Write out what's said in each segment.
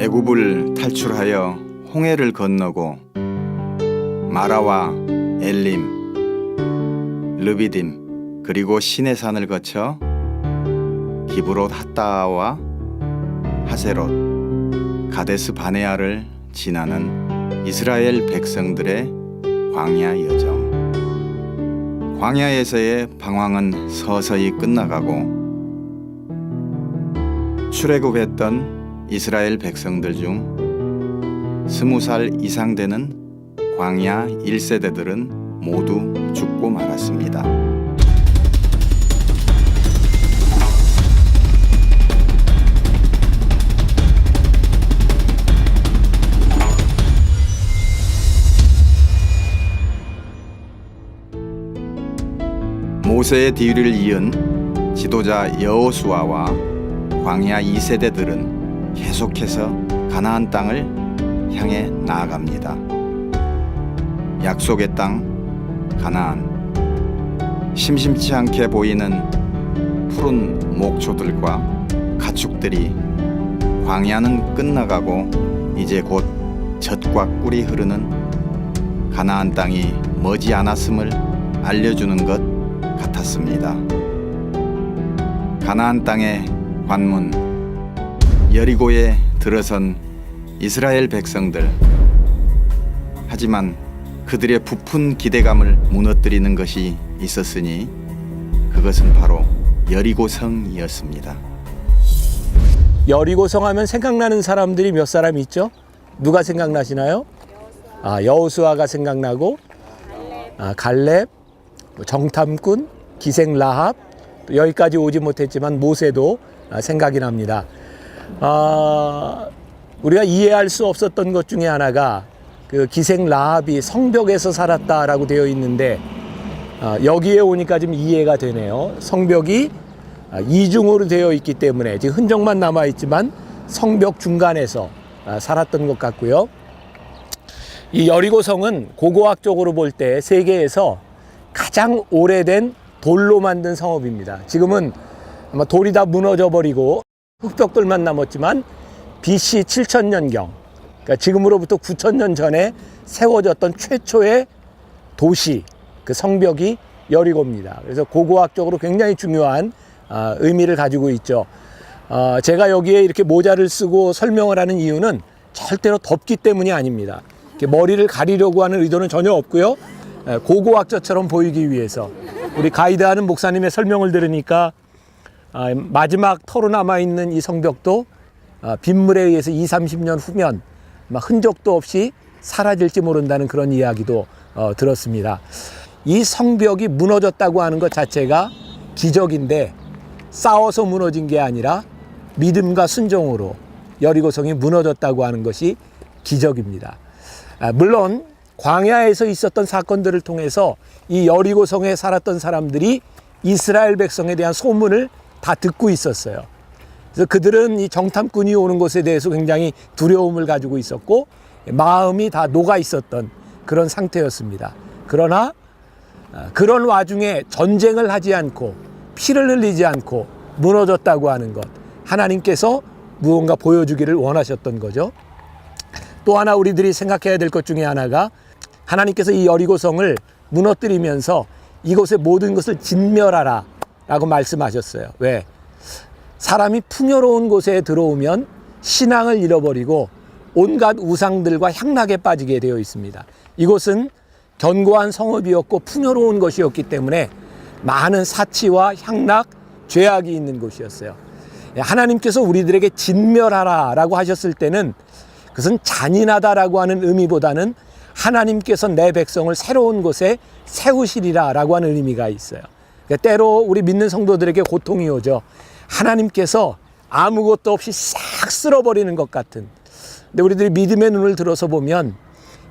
애굽을 탈출하여 홍해를 건너고 마라와 엘림, 르비딤 그리고 시내산을 거쳐 기브롯 핫다와 하세롯, 가데스 바네아를 지나는 이스라엘 백성들의 광야 여정. 광야에서의 방황은 서서히 끝나가고 출애굽했던 이스라엘 백성들 중 20살 이상 되는 광야 1세대들은 모두 죽고 말았습니다. 모세의 뒤를 이은 지도자 여호수아와 광야 2세대들은 계속해서 가나안 땅을 향해 나아갑니다. 약속의 땅 가나안. 심심치 않게 보이는 푸른 목초들과 가축들이 광야는 끝나가고 이제 곧 젖과 꿀이 흐르는 가나안 땅이 머지 않았음을 알려주는 것 같았습니다. 가나안 땅의 관문 여리고에 들어선 이스라엘 백성들. 하지만 그들의 부푼 기대감을 무너뜨리는 것이 있었으니 그것은 바로 여리고성이었습니다. 여리고성 하면 생각나는 사람들이 몇 사람 있죠? 누가 생각나시나요? 여호수아가 생각나고 갈렙, 정탐꾼, 기생 라합, 또 여기까지 오지 못했지만 모세도 생각이 납니다. 우리가 이해할 수 없었던 것 중에 하나가 그 기생 라합이 성벽에서 살았다라고 되어 있는데 여기에 오니까 좀 이해가 되네요. 성벽이 이중으로 되어 있기 때문에 지금 흔적만 남아 있지만 성벽 중간에서 살았던 것 같고요. 이 여리고성은 고고학적으로 볼 때 세계에서 가장 오래된 돌로 만든 성읍입니다. 지금은 아마 돌이 다 무너져 버리고 흙벽돌만 남았지만 BC 7000년경, 그러니까 지금으로부터 9000년 전에 세워졌던 최초의 도시, 그 성벽이 여리고입니다. 그래서 고고학적으로 굉장히 중요한 의미를 가지고 있죠. 제가 여기에 이렇게 모자를 쓰고 설명을 하는 이유는 절대로 덥기 때문이 아닙니다. 이렇게 머리를 가리려고 하는 의도는 전혀 없고요. 고고학자처럼 보이기 위해서 우리 가이드하는 목사님의 설명을 들으니까 마지막 터로 남아있는 이 성벽도 빗물에 의해서 20-30년 후면 흔적도 없이 사라질지 모른다는 그런 이야기도 들었습니다. 이 성벽이 무너졌다고 하는 것 자체가 기적인데 싸워서 무너진 게 아니라 믿음과 순종으로 여리고성이 무너졌다고 하는 것이 기적입니다. 물론 광야에서 있었던 사건들을 통해서 이 여리고성에 살았던 사람들이 이스라엘 백성에 대한 소문을 다 듣고 있었어요. 그래서 그들은 이 정탐꾼이 오는 것에 대해서 굉장히 두려움을 가지고 있었고 마음이 다 녹아 있었던 그런 상태였습니다. 그러나 그런 와중에 전쟁을 하지 않고 피를 흘리지 않고 무너졌다고 하는 것, 하나님께서 무언가 보여주기를 원하셨던 거죠. 또 하나 우리들이 생각해야 될 것 중에 하나가 하나님께서 이 여리고성을 무너뜨리면서 이곳의 모든 것을 진멸하라 라고 말씀하셨어요. 왜? 사람이 풍요로운 곳에 들어오면 신앙을 잃어버리고 온갖 우상들과 향락에 빠지게 되어 있습니다. 이곳은 견고한 성읍이었고 풍요로운 것이었기 때문에 많은 사치와 향락, 죄악이 있는 곳이었어요. 하나님께서 우리들에게 진멸하라 라고 하셨을 때는 그것은 잔인하다라고 하는 의미보다는 하나님께서 내 백성을 새로운 곳에 세우시리라 라고 하는 의미가 있어요. 그러니까 때로 우리 믿는 성도들에게 고통이 오죠. 하나님께서 아무것도 없이 싹 쓸어버리는 것 같은. 근데 우리들이 믿음의 눈을 들어서 보면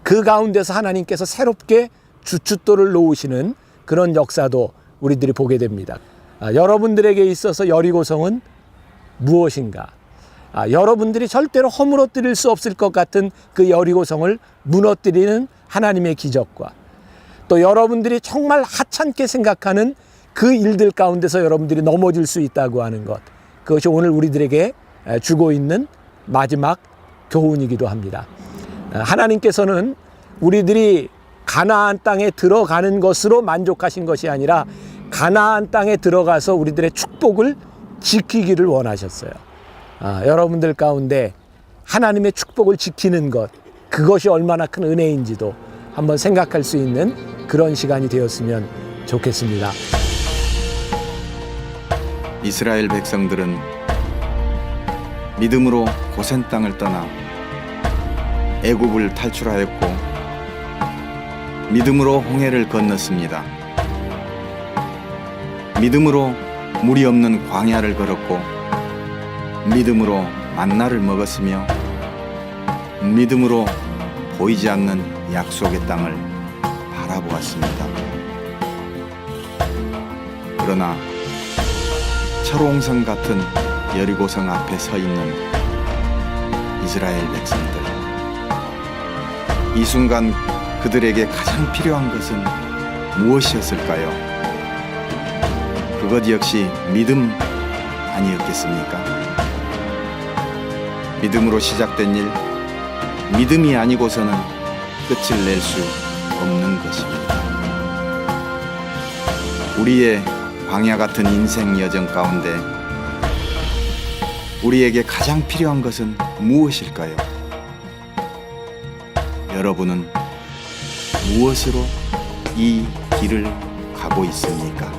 그 가운데서 하나님께서 새롭게 주춧돌을 놓으시는 그런 역사도 우리들이 보게 됩니다. 여러분들에게 있어서 여리고성은 무엇인가? 여러분들이 절대로 허물어뜨릴 수 없을 것 같은 그 여리고성을 무너뜨리는 하나님의 기적과 또 여러분들이 정말 하찮게 생각하는 그 일들 가운데서 여러분들이 넘어질 수 있다고 하는 것, 그것이 오늘 우리들에게 주고 있는 마지막 교훈이기도 합니다. 하나님께서는 우리들이 가나안 땅에 들어가는 것으로 만족하신 것이 아니라 가나안 땅에 들어가서 우리들의 축복을 지키기를 원하셨어요. 여러분들 가운데 하나님의 축복을 지키는 것, 그것이 얼마나 큰 은혜인지도 한번 생각할 수 있는 그런 시간이 되었으면 좋겠습니다. 이스라엘 백성들은 믿음으로 고센 땅을 떠나 애굽을 탈출하였고 믿음으로 홍해를 건넜습니다. 믿음으로 물이 없는 광야를 걸었고 믿음으로 만나를 먹었으며 믿음으로 보이지 않는 약속의 땅을 바라보았습니다. 그러나 철옹성 같은 여리고성 앞에 서 있는 이스라엘 백성들, 이 순간 그들에게 가장 필요한 것은 무엇이었을까요? 그것 역시 믿음 아니었겠습니까? 믿음으로 시작된 일, 믿음이 아니고서는 끝을 낼 수 없는 것입니다. 우리의 광야 같은 인생 여정 가운데 우리에게 가장 필요한 것은 무엇일까요? 여러분은 무엇으로 이 길을 가고 있습니까?